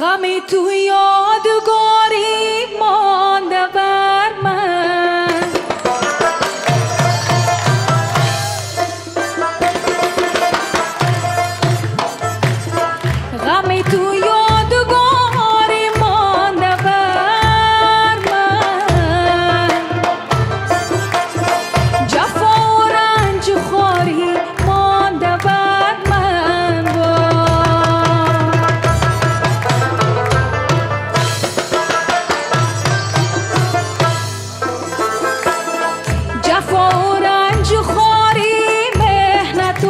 غمی تو یادگاری مانده بر من، غمی تو یادگاری مانده بر من، جفا و رنج خواری مانده بر من. جفا و رنج خواری مهنت و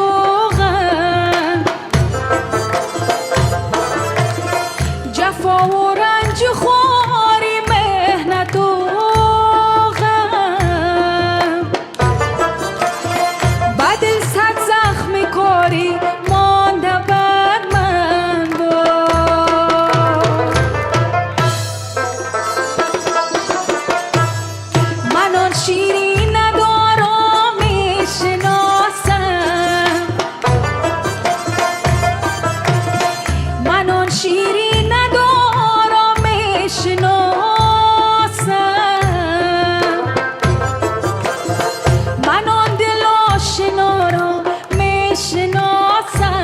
غم، جفا و رنج خواری مهنت و غم، بدل صد زخم کاری مانده بر من. من آن شیری ندارم میشناسم، من آن شیری ندارم میشناسم، من آن دل آشنا را میشناسم.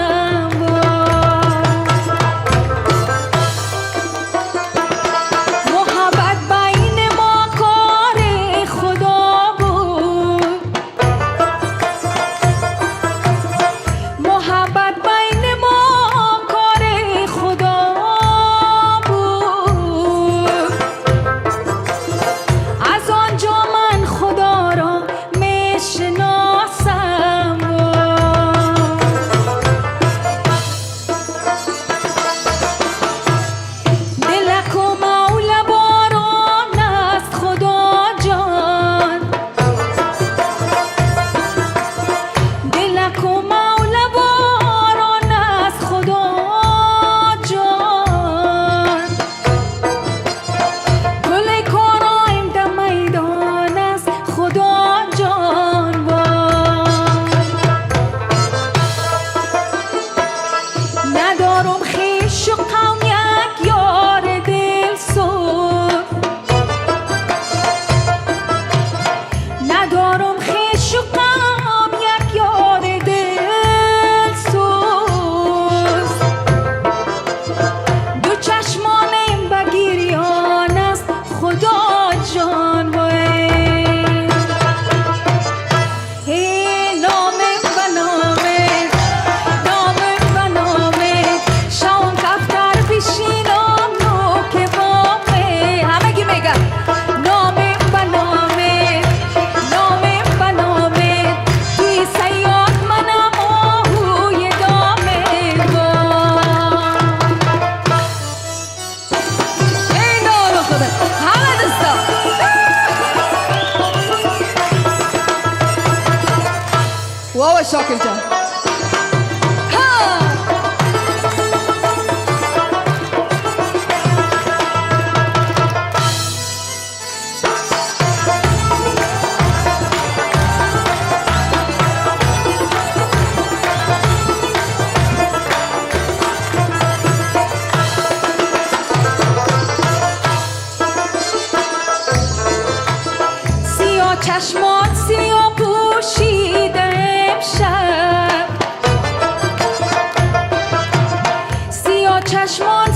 محبت بین ما کار خدا بود، محبت بین ما کار خدا بود، از آنجا من خدا را میشناسم. دلک و مولا باران است خدا جان، دلک و مولا باران است خدا جان، گل کارایم در میدان است خدا جان. ندارم خویش و قوم یک یار دل سوز، ندارم خویش و قوم یک یار دل سوز، دو چشمانم به گریان است خدا جان. ای نامم و نامت، نامم و نامت، شام کفتر پیشینم نوک بامه. همگی میگن نامم و نامت، نامم و نامت، توی سیاد منم آهوی دامت. ای نام خدا همه دستا. واو شاکر جان. ها سیاه چشمات سیاه پوشیده امشب، سیاه چشمان